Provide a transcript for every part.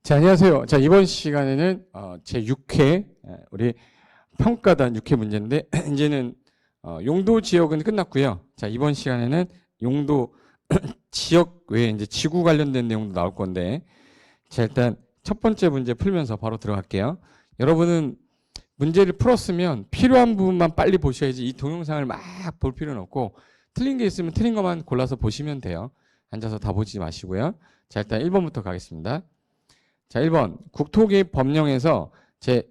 자, 안녕하세요. 자, 이번 시간에는 제 6회 우리 평가단 6회 문제인데 이제는 용도 지역은 끝났고요. 자, 이번 시간에는 용도 지역 외에 이제 지구 관련된 내용도 나올 건데, 자, 일단 첫 번째 문제 풀면서 바로 들어갈게요. 여러분은 문제를 풀었으면 필요한 부분만 빨리 보셔야지 이 동영상을 막 볼 필요는 없고, 틀린 게 있으면 틀린 것만 골라서 보시면 돼요. 앉아서 다 보지 마시고요. 자, 일단 1번부터 가겠습니다. 자, 1번. 국토개입 법령에서 제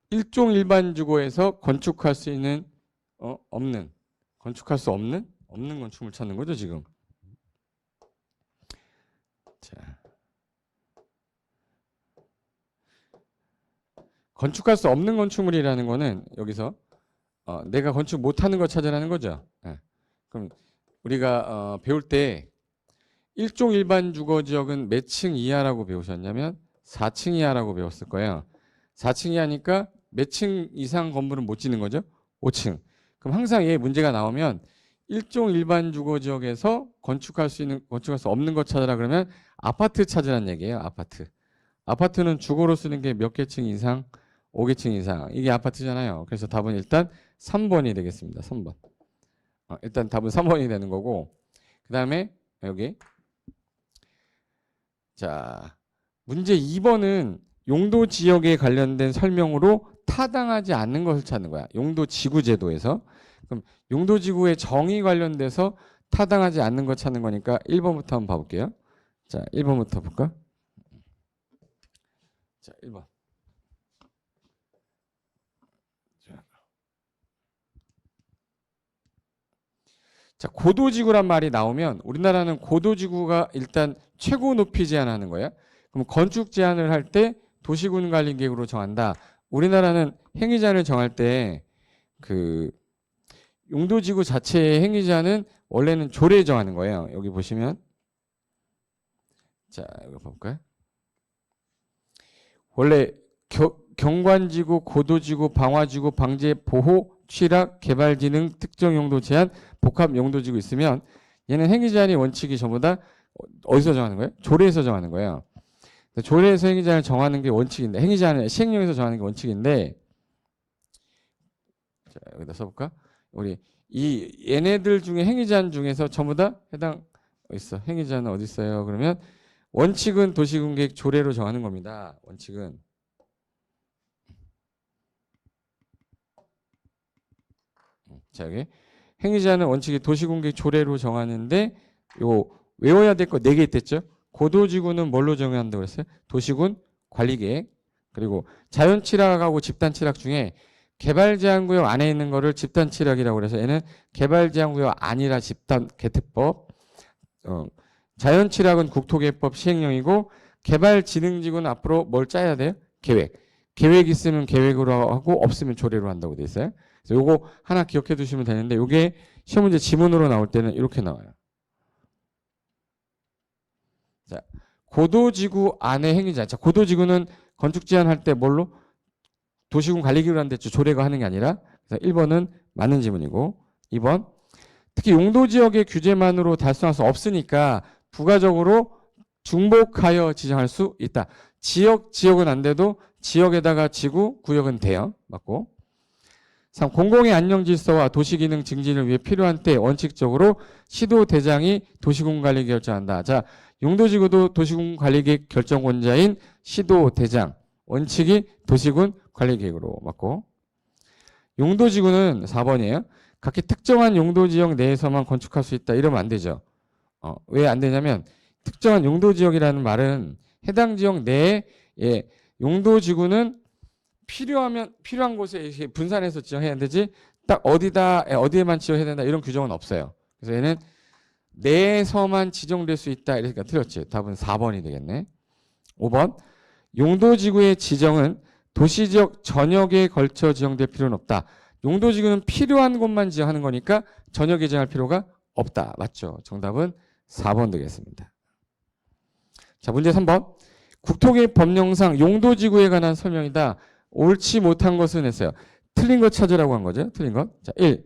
1종 일반 주거에서 건축할 수 있는 건축할 수 없는 건축물 찾는 거죠, 지금. 자. 건축할 수 없는 건축물이라는 거는 여기서 내가 건축 못 하는 거 찾으라는 거죠. 네. 그럼 우리가 배울 때 1종 일반 주거 지역은 몇 층 이하라고 배우셨냐면 4층 이하라고 배웠을 거예요. 4층 이하니까 몇 층 이상 건물은 못 짓는 거죠? 5층. 그럼 항상 얘 문제가 나오면 1종 일반 주거 지역에서 건축할 수 없는 것 찾으라 그러면 아파트 찾으라는 얘기예요. 아파트. 아파트는 주거로 쓰는 게 몇 개층 이상? 5개층 이상. 이게 아파트잖아요. 그래서 답은 일단 3번이 되겠습니다. 3번. 일단 답은 3번이 되는 거고, 그 다음에 여기 자, 문제 2번은 용도 지역에 관련된 설명으로 타당하지 않는 것을 찾는 거야. 용도 지구 제도에서. 그럼 용도 지구의 정의 관련돼서 타당하지 않는 것 찾는 거니까 1번부터 한번 봐볼게요. 자, 1번부터 볼까? 자, 1번. 자, 고도지구란 말이 나오면 우리나라는 고도지구가 일단 최고 높이 제한하는 거예요. 그럼 건축 제한을 할 때 도시군 관리 계획으로 정한다. 우리나라는 행위 제한을 정할 때 그 용도지구 자체의 행위 제한은 원래는 조례에 정하는 거예요. 여기 보시면 자, 이거 볼까요? 원래 경관지구, 고도지구, 방화지구, 방제, 보호, 취락, 개발지능, 특정 용도 제한, 복합 용도지구 있으면 얘는 행위 제한이 원칙이 전부 다 어디서 정하는 거예요? 조례에서 정하는 거예요. 조례에서 행위 제한을 정하는 게 원칙인데, 행위 제한을 시행령에서 정하는 게 원칙인데, 자, 여기다 써볼까? 우리 얘네들 중에 행위 제한 중에서 전부 다 해당 있어. 행위 제한은 어디 있어요? 그러면 원칙은 도시군계획 조례로 정하는 겁니다. 원칙은. 자, 여기 행위 제한은 원칙이 도시군계획 조례로 정하는데 요 외워야 될 거 4개 있댔죠. 고도지구는 뭘로 정한다고 그랬어요? 도시군 관리계획. 그리고 자연취락하고 집단취락 중에 개발제한구역 안에 있는 거를 집단취락이라고 그래서 얘는 개발제한구역 아니라 집단개특법. 자연취락은 국토개법 시행령이고 개발진흥지구는 앞으로 뭘 짜야 돼요? 계획. 계획 있으면 계획으로 하고 없으면 조례로 한다고 돼 있어요. 그래서 요거 하나 기억해 두시면 되는데 요게 시험 문제 지문으로 나올 때는 이렇게 나와요. 자, 고도지구 안에 행위자. 자, 고도지구는 건축 제한할 때 뭘로? 도시군 관리기구로 하는데 조례가 하는 게 아니라. 그래서 1번은 맞는 지문이고 2번 특히 용도지역의 규제만으로 달성할 수 없으니까 부가적으로 중복하여 지정할 수 있다. 지역은 안 돼도 지역에다가 지구, 구역은 돼요. 맞고. 3. 공공의 안녕 질서와 도시기능 증진을 위해 필요한 때 원칙적으로 시도대장이 도시군 관리 결정한다. 자, 용도지구도 도시군 관리계획 결정권자인 시도대장. 원칙이 도시군 관리계획으로 맞고. 용도지구는 4번이에요. 각기 특정한 용도지역 내에서만 건축할 수 있다. 이러면 안 되죠. 왜 안 되냐면 특정한 용도지역이라는 말은 해당 지역 내에 용도지구는 필요한 곳에 분산해서 지정해야 되지 딱 어디에만 지정해야 된다 이런 규정은 없어요. 그래서 얘는 내에서만 지정될 수 있다. 이러니까 틀렸지. 답은 4번이 되겠네. 5번 용도지구의 지정은 도시지역 전역에 걸쳐 지정될 필요는 없다. 용도지구는 필요한 곳만 지정하는 거니까 전역에 지정할 필요가 없다. 맞죠? 정답은 4번 되겠습니다. 자, 문제 3번. 국토개입 법령상 용도지구에 관한 설명이다. 옳지 못한 것은 했어요. 틀린 것 찾으라고 한 거죠. 틀린 것. 자, 1.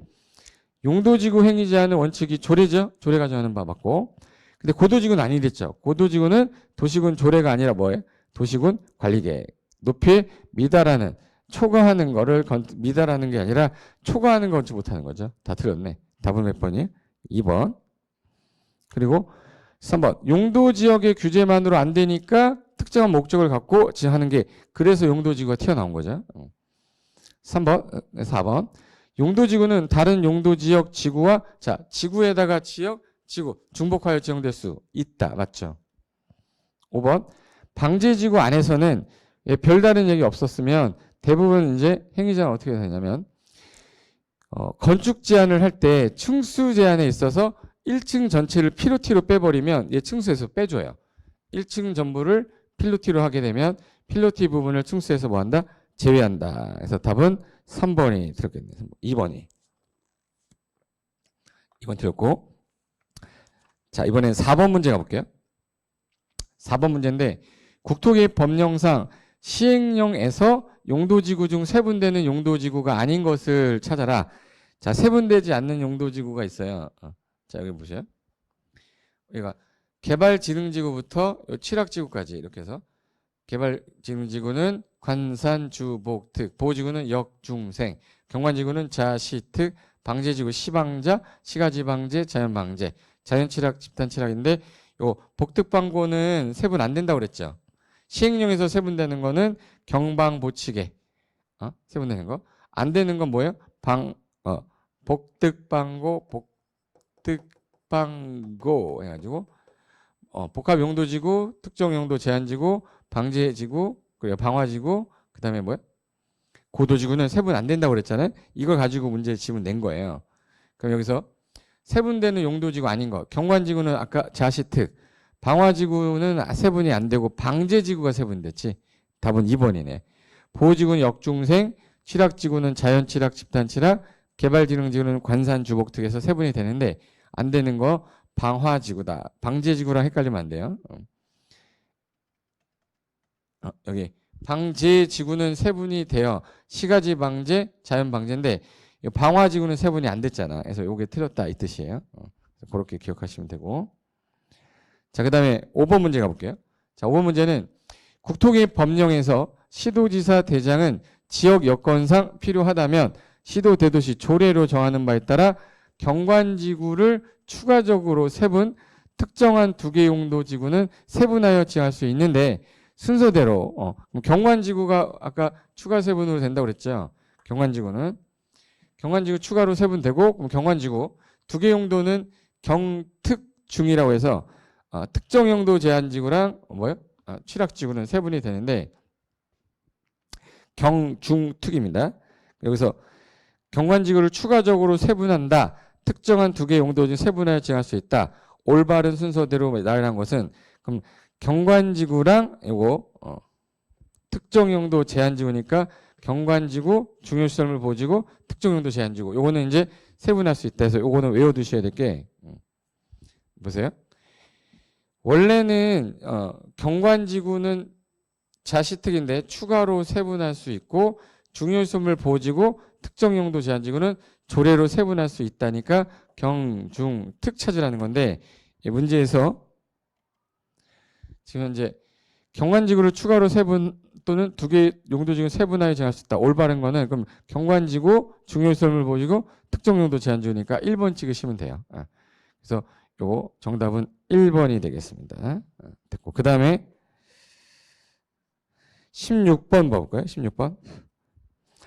용도지구 행위 제한은 원칙이 조례죠. 조례가 정하는 바 맞고. 근데 고도지구는 아니랬죠. 고도지구는 도시군 조례가 아니라 뭐예요? 도시군 관리계획. 높이에 미달하는 초과하는 거를 미달하는 게 아니라 초과하는 걸 건축 못하는 거죠. 다 틀렸네. 답은 몇 번이에요? 2번. 그리고 3번. 용도 지역의 규제만으로 안 되니까 특정한 목적을 갖고 하는 게 그래서 용도지구가 튀어나온 거죠. 3번, 4번. 용도지구는 다른 용도지역 지구와 자 지구에다가 지역, 지구 중복하여 지정될 수 있다. 맞죠? 5번. 방제지구 안에서는 별다른 얘기 없었으면 대부분 이제 행위자는 어떻게 되냐면 건축 제한을 할 때 층수 제한에 있어서 1층 전체를 필로티로 빼버리면 얘 층수에서 빼줘요. 1층 전부를 필로티로 하게 되면 필로티 부분을 층수에서 뭐한다? 제외한다. 그래서 답은 3번이 들었겠네요. 2번이. 2번 틀렸고. 자, 이번엔 4번 문제 가볼게요. 4번 문제인데 국토개입 법령상 시행령에서 용도지구 중 세분되는 용도지구가 아닌 것을 찾아라. 자, 세분되지 않는 용도지구가 있어요. 자, 여기 보세요. 여기가 개발진흥지구부터 취락지구까지 이렇게 해서 개발진흥지구는 관산주복특, 보호지구는 역중생, 경관지구는 자시특, 방제지구 시방자, 시가지방제, 자연방제, 자연취락, 집단취락인데 요 복특방고는 세분 안 된다고 그랬죠. 시행령에서 세분되는 거는 경방보치계, 세분되는 거. 안 되는 건 뭐예요? 복특방고, 복특방고 해가지고 복합용도지구, 특정용도 제한지구, 방제지구, 그리고 방화지구, 그 다음에 뭐야? 고도지구는 세분 안 된다고 그랬잖아요. 이걸 가지고 문제 지문 낸 거예요. 그럼 여기서 세분되는 용도지구 아닌 거. 경관지구는 아까 자시특, 방화지구는 세분이 안 되고 방제지구가 세분됐지. 답은 2번이네. 보호지구는 역중생, 취락지구는 자연취락, 집단취락, 개발진흥지구는 관산주복특에서 세분이 되는데 안 되는 거 방화지구다. 방제지구랑 헷갈리면 안 돼요. 여기 방제지구는 세분이 돼요. 시가지 방제, 자연 방제인데 방화지구는 세분이 안 됐잖아. 그래서 요게 틀렸다 이 뜻이에요. 그렇게 기억하시면 되고. 자, 그다음에 5번 문제 가볼게요. 자, 5번 문제는 국토개입 법령에서 시도지사 대장은 지역 여건상 필요하다면 시도 대도시 조례로 정하는 바에 따라 경관지구를 추가적으로 세분, 특정한 2개 용도 지구는 세분하여 지정할 수 있는데 순서대로 경관지구가 아까 추가 세분으로 된다고 그랬죠. 경관지구 추가로 세분되고 그럼 경관지구 2개 용도는 경특중이라고 해서 특정 용도 제한지구랑 뭐요? 취락지구는 세분이 되는데 경중특입니다. 여기서 경관지구를 추가적으로 세분한다. 특정한 2개 용도 중 세분하여 지정할 수 있다. 올바른 순서대로 나열한 것은 그럼 경관지구랑 이거 특정 용도 제한지구니까 경관지구, 중요시설물 보호지구, 특정 용도 제한지구. 요거는 이제 세분할 수 있다 해서 요거는 외워두셔야 될 게 보세요. 원래는 경관지구는 자시특인데 추가로 세분할 수 있고 중요시설물 보호지구, 특정 용도 제한지구는 조례로 세분할 수 있다니까 경, 중, 특 찾으라는 건데 이 문제에서 지금 현재 경관지구를 추가로 세분 또는 2개 용도지구 세분하여 정할 수 있다. 올바른 거는 그럼 경관지구, 중요시설물 보호지구, 특정 용도 제한지구니까 1번 찍으시면 돼요. 그래서 요거 정답은 1번이 되겠습니다. 됐고 그 다음에 16번 봐볼까요? 16번.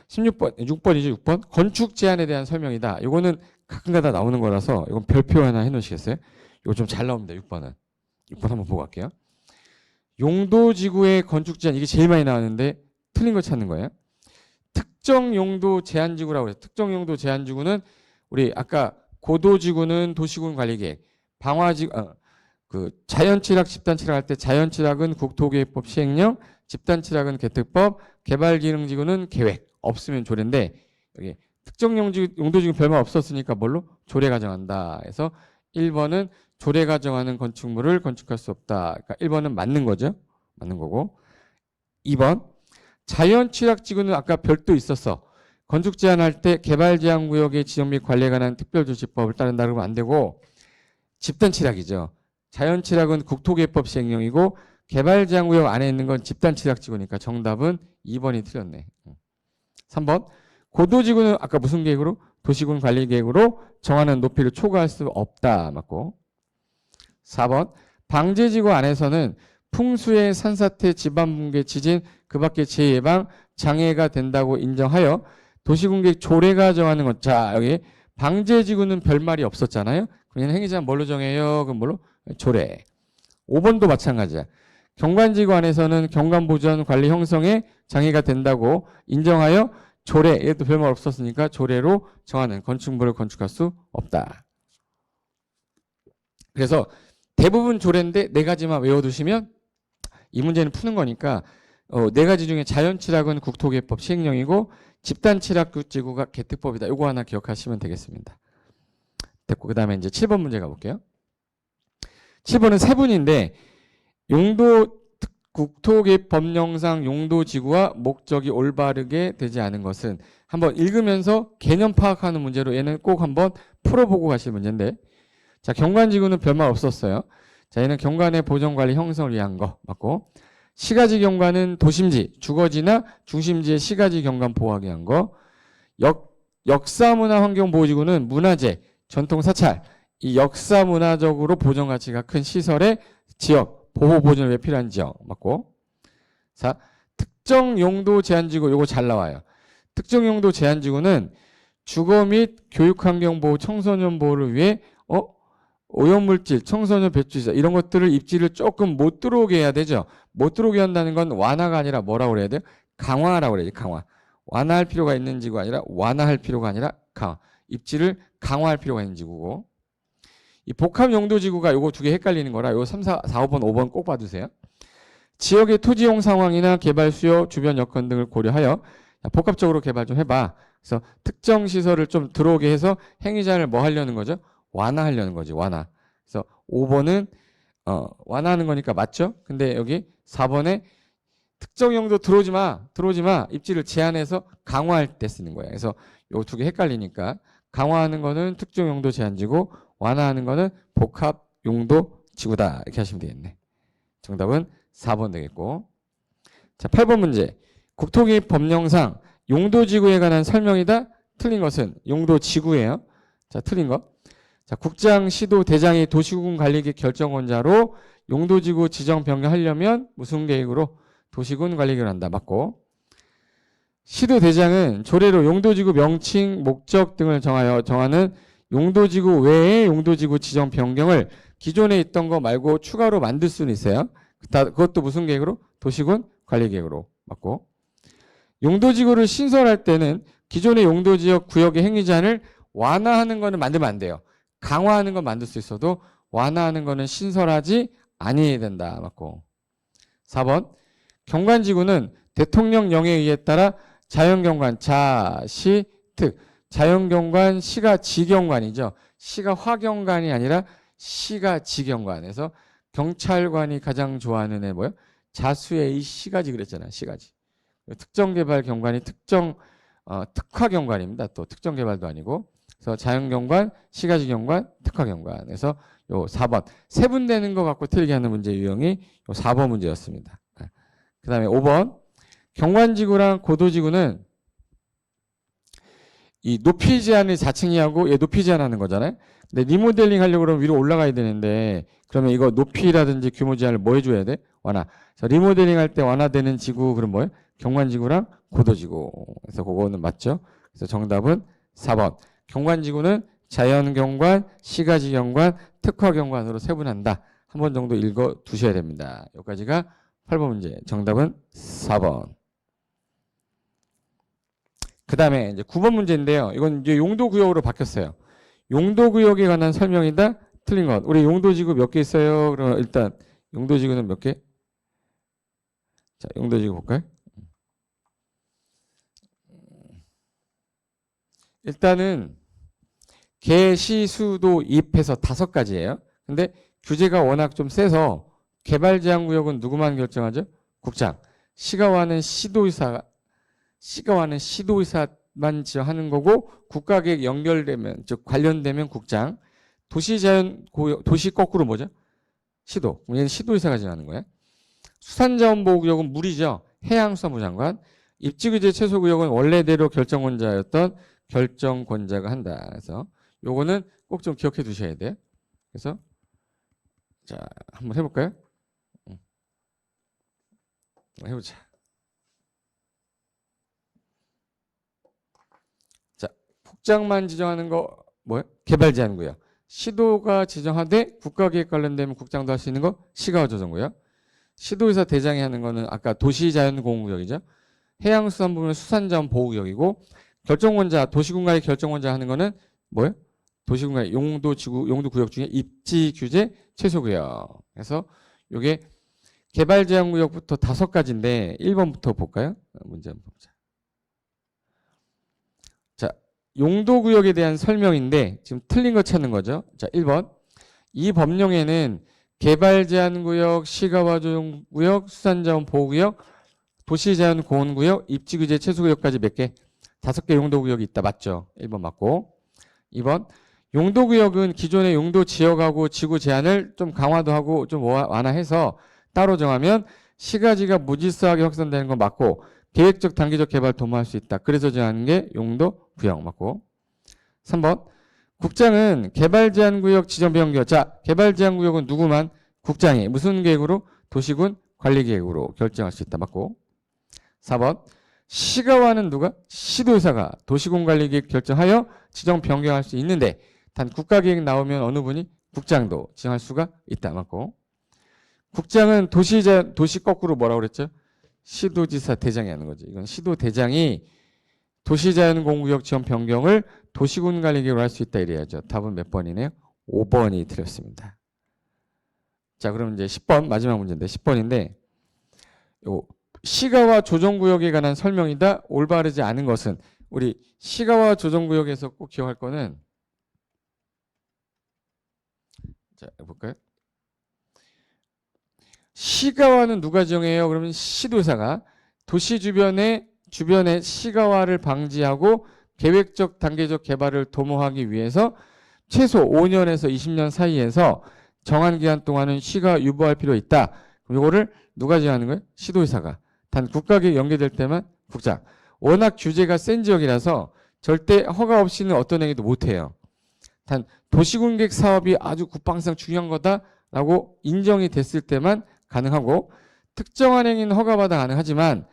6번이죠. 6번. 건축 제한에 대한 설명이다. 이거는 가끔가다 나오는 거라서 이건 별표 하나 해놓으시겠어요? 이거 좀 잘 나옵니다. 6번은. 6번 한번 보고 갈게요. 용도지구의 건축 제한 이게 제일 많이 나왔는데 틀린 거 찾는 거예요. 특정 용도 제한지구라고 해요. 특정 용도 제한지구는 우리 아까 고도지구는 도시군 관리계획, 방화지구 그 자연취락, 집단취락 할 때 자연취락은 국토개입법 시행령, 집단취락은 개특법, 개발기능지구는 계획. 없으면 조례인데 여기 특정 용도지구 별말 없었으니까 뭘로? 조례가 정한다. 그래서 1번은 조례가 정하는 건축물을 건축할 수 없다. 그러니까 1번은 맞는 거죠. 맞는 거고. 2번 자연취락지구는 아까 별도 있었어. 건축 제한할 때 개발제한구역의 지정 및 관리에 관한 특별조치법을 따른다 그러면 안 되고 집단취락이죠. 자연취락은 국토개입법 시행령이고 개발제한구역 안에 있는 건 집단취약지구니까 정답은 2번이 틀렸네. 3번 고도지구는 아까 무슨 계획으로? 도시군 관리계획으로 정하는 높이를 초과할 수 없다. 맞고. 4번 방제지구 안에서는 풍수의 산사태, 지반붕괴, 지진, 그 밖의 재예방, 장애가 된다고 인정하여 도시군계획 조례가 정하는 것. 자, 여기 방제지구는 별말이 없었잖아요. 그냥 행위자는 뭘로 정해요? 그럼 뭘로? 조례. 5번도 마찬가지야. 경관지구 안에서는 경관보전 관리 형성에 장애가 된다고 인정하여 조례, 얘도 별말 없었으니까 조례로 정하는 건축물을 건축할 수 없다. 그래서 대부분 조례인데 4가지만 외워두시면 이 문제는 푸는 거니까 4가지 중에 자연취락은 국토개법 시행령이고 집단취락지구가 개특법이다. 이거 하나 기억하시면 되겠습니다. 됐고 그 다음에 이제 7번 문제 가볼게요. 7번은 세분인데 용도 국토개법령상 용도지구와 목적이 올바르게 되지 않은 것은 한번 읽으면서 개념 파악하는 문제로 얘는 꼭 한번 풀어보고 가실 문제인데 자 경관지구는 별말 없었어요. 자 얘는 경관의 보존관리 형성을 위한 거 맞고 시가지 경관은 도심지, 주거지나 중심지의 시가지 경관 보호하기 위한 거 역사문화환경보호지구는 문화재, 전통사찰 이 역사문화적으로 보존가치가 큰 시설의 지역 보호 보존을 위해 필요한 지역 맞고. 자, 특정 용도 제한지구 요거 잘 나와요. 특정 용도 제한지구는 주거 및 교육 환경 보호, 청소년 보호를 위해 오염물질, 청소년 배출자 이런 것들을 입지를 조금 못 들어오게 해야 되죠. 못 들어오게 한다는 건 완화가 아니라 뭐라고 그래야 돼요? 강화라고 그래야지. 강화. 완화할 필요가 있는 지구가 아니라 완화할 필요가 아니라 강화. 입지를 강화할 필요가 있는 지구고. 이 복합 용도 지구가 요거 2개 헷갈리는 거라 요거 3, 4, 5번, 5번 꼭 봐두세요. 지역의 토지용 상황이나 개발 수요, 주변 여건 등을 고려하여 복합적으로 개발 좀 해봐. 그래서 특정 시설을 좀 들어오게 해서 행위자를 뭐 하려는 거죠? 완화하려는 거지. 완화. 그래서 5번은 완화하는 거니까 맞죠? 근데 여기 4번에 특정 용도 들어오지 마. 입지를 제한해서 강화할 때 쓰는 거예요. 그래서 요 2개 헷갈리니까 강화하는 거는 특정 용도 제한지구, 완화하는 거는 복합 용도 지구다. 이렇게 하시면 되겠네. 정답은 4번 되겠고. 자, 8번 문제. 국토개혁 법령상 용도지구에 관한 설명이다. 틀린 것은 용도지구예요. 자, 틀린 거. 자, 국장, 시도, 대장이 도시군 관리계획 결정권자로 용도지구 지정 변경하려면 무슨 계획으로? 도시군 관리계획을 한다. 맞고. 시도 대장은 조례로 용도지구 명칭, 목적 등을 정하는 용도지구 외에 용도지구 지정 변경을 기존에 있던 거 말고 추가로 만들 수는 있어요. 그것도 무슨 계획으로? 도시군 관리계획으로. 맞고. 용도지구를 신설할 때는 기존의 용도지역 구역의 행위제한을 완화하는 거는 만들면 안 돼요. 강화하는 건 만들 수 있어도 완화하는 거는 신설하지 아니해야 된다. 맞고. 4번 경관지구는 대통령령에 의해 따라 자연경관, 시, 특. 자연경관, 시가 지경관이죠. 시가 화경관이 아니라 시가 지경관에서 경찰관이 가장 좋아하는 애 뭐예요? 자수의 이 시가지 그랬잖아요. 시가지. 특정개발 경관이 특화경관입니다. 또 특정개발도 아니고. 그래서 자연경관, 시가지 경관, 특화경관. 그래서 요 4번 세분되는 거 갖고 틀리게 하는 문제 유형이 요 4번 문제였습니다. 그 다음에 5번 경관지구랑 고도지구는 이 높이 제한을 4층이 하고 얘 높이 제한하는 거잖아요. 근데 리모델링 하려고 그러면 위로 올라가야 되는데 그러면 이거 높이라든지 규모 제한을 뭐 해줘야 돼? 완화. 그래서 리모델링 할 때 완화되는 지구 그럼 뭐예요? 경관지구랑 고도지구. 그래서 그거는 맞죠? 그래서 정답은 4번. 경관지구는 자연경관, 시가지경관, 특화경관으로 세분한다. 한 번 정도 읽어 두셔야 됩니다. 여기까지가 8번 문제. 정답은 4번. 그 다음에 이제 9번 문제인데요. 이건 이제 용도구역으로 바뀌었어요. 용도구역에 관한 설명이다. 틀린 것. 우리 용도지구 몇 개 있어요? 그러면 일단 용도지구는 몇 개? 자, 용도지구 볼까요? 일단은 개, 시, 수도, 입해서 5가지예요. 근데 규제가 워낙 좀 세서 개발제한구역은 누구만 결정하죠? 국장. 시가와는 시도의사만 하는 거고 국가계획 연결되면 즉 관련되면 국장. 도시자연구역, 도시 거꾸로 뭐죠? 시도. 얘는 시도의사가 정하는 거야. 수산자원보호구역은 물이죠. 해양수산부 장관. 입지규제 최소구역은 원래대로 결정권자였던 결정권자가 한다. 그래서 요거는 꼭 좀 기억해 두셔야 돼요. 그래서 자, 한번 해볼까요? 해보자. 자, 국장만 지정하는 거 뭐예요? 개발제한구역. 시도가 지정하되 국가계획 관련되면 국장도 할 수 있는 거 시가와 조정구역. 시도의사 대장이 하는 거는 아까 도시자연공원구역이죠. 해양수산부는 수산자원 보호구역이고 결정권자 도시군간의 결정권자 하는 거는 뭐예요? 도시군간의 용도지구 용도구역 중에 입지규제 최소구역. 그래서 이게 개발제한구역부터 5가지인데 1번부터 볼까요? 문제 한번 보자. 자, 용도구역에 대한 설명인데 지금 틀린 거 찾는 거죠. 자, 1번. 이 법령에는 개발제한구역, 시가와조정구역, 수산자원 보호구역, 도시자연공원구역, 입지규제 최소구역까지 몇 개? 5개 용도구역이 있다. 맞죠? 1번 맞고. 2번. 용도구역은 기존의 용도 지역하고 지구 제한을 좀 강화도 하고 좀 완화해서 따로 정하면 시가지가 무질서하게 확산되는 건 맞고 계획적 단기적 개발 도모할 수 있다. 그래서 정하는 게 용도구역 맞고. 3번. 국장은 개발제한구역 지정변경. 자, 개발제한구역은 누구만? 국장이. 무슨 계획으로? 도시군 관리계획으로 결정할 수 있다. 맞고. 4번. 시가와는 누가? 시도의사가 도시군 관리계획 결정하여 지정 변경할 수 있는데 단 국가계획 나오면 어느 분이? 국장도 지정할 수가 있다. 맞고. 국장은 도시 거꾸로 뭐라고 그랬죠? 시도지사 대장이 하는 거지. 이건 시도대장이 도시자연공구역 지원 변경을 도시군 관리계획으로 할 수 있다 이래야죠. 답은 몇 번이네요? 5번이 틀렸습니다. 자, 그럼 이제 10번 마지막 문제인데 10번인데 요 시가와 조정구역에 관한 설명이다. 올바르지 않은 것은 우리 시가와 조정구역에서 꼭 기억할 거는 자, 볼까요? 시가와는 누가 정해요? 그러면 시도사가 도시 주변에 시가와를 방지하고 계획적 단계적 개발을 도모하기 위해서 최소 5년에서 20년 사이에서 정한 기간 동안은 시가 유보할 필요 있다. 그럼 이거를 누가 정하는 거예요? 시도의사가. 단 국가계획 연계될 때만 국장. 워낙 규제가 센 지역이라서 절대 허가 없이는 어떤 행위도 못해요. 단 도시군계획 사업이 아주 국방상 중요한 거다라고 인정이 됐을 때만 가능하고 특정한 행위는 허가받아 가능하지만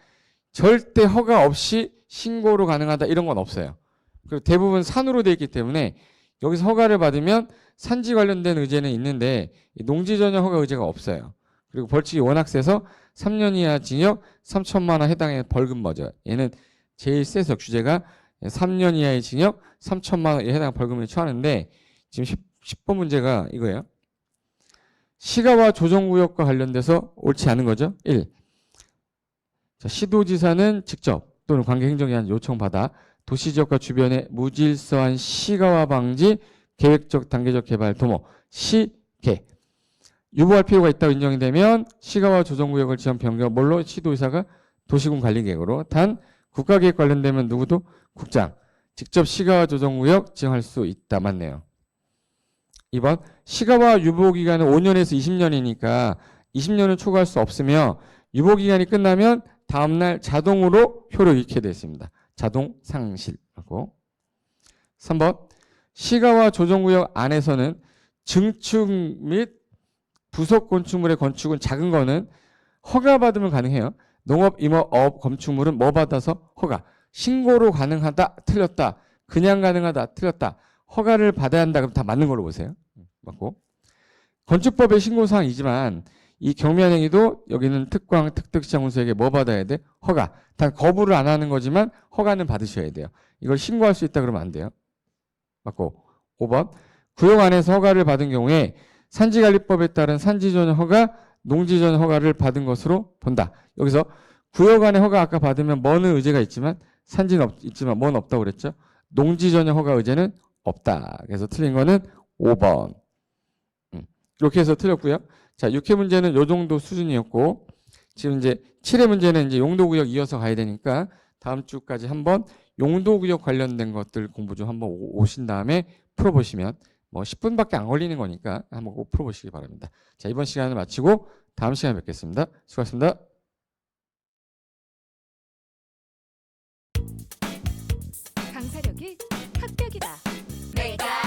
절대 허가 없이 신고로 가능하다 이런 건 없어요. 그리고 대부분 산으로 되어 있기 때문에 여기서 허가를 받으면 산지 관련된 의제는 있는데 농지 전용 허가 의제가 없어요. 그리고 벌칙이 워낙 세서 3년 이하 징역 3천만 원 해당의 벌금 뭐죠. 얘는 제일 세서 규제가 3년 이하의 징역 3천만 원에 해당하는 벌금을 처하는데 지금 10번 문제가 이거예요. 시가와 조정구역과 관련돼서 옳지 않은 거죠. 1. 자, 시도지사는 직접 또는 관계행정기관 요청받아 도시지역과 주변에 무질서한 시가와 방지, 계획적 단계적 개발 도모, 시계 유보할 필요가 있다고 인정이 되면 시가와 조정구역을 지정 변경 뭘로? 시도의사가 도시군 관리계획으로. 단 국가계획 관련되면 누구도? 국장. 직접 시가와 조정구역 지정할 수 있다. 맞네요. 2번 시가와 유보기간은 5년에서 20년이니까 20년을 초과할 수 없으며 유보기간이 끝나면 다음날 자동으로 효력 잃게 되어 있습니다. 자동 상실하고. 3번 시가와 조정구역 안에서는 증축 및 부속 건축물의 건축은 작은 거는 허가받으면 가능해요. 농업, 임업, 어업, 건축물은 뭐 받아서? 허가. 신고로 가능하다, 틀렸다. 그냥 가능하다, 틀렸다. 허가를 받아야 한다. 그럼 다 맞는 걸로 보세요. 맞고. 건축법의 신고사항이지만 이 경미한 행위도 여기는 특광, 특특시장군수에게 뭐 받아야 돼? 허가. 단 거부를 안 하는 거지만 허가는 받으셔야 돼요. 이걸 신고할 수 있다 그러면 안 돼요. 맞고. 5번 구역 안에서 허가를 받은 경우에 산지관리법에 따른 산지전용 허가, 농지전용 허가를 받은 것으로 본다. 여기서 구역 안에 허가 아까 받으면 뭐는 의제가 있지만 산지는 있지만 뭐는 없다고 그랬죠? 농지전용 허가 의제는 없다. 그래서 틀린 거는 5번. 이렇게 해서 틀렸고요. 자, 6회 문제는 요 정도 수준이었고 지금 이제 7회 문제는 이제 용도구역 이어서 가야 되니까 다음 주까지 한번 용도구역 관련된 것들 공부 좀 한번 오신 다음에 풀어보시면 뭐 10분밖에 안 걸리는 거니까 한번 꼭 풀어보시기 바랍니다. 자, 이번 시간을 마치고 다음 시간에 뵙겠습니다. 수고하셨습니다. 강사력이 합격이다. 내가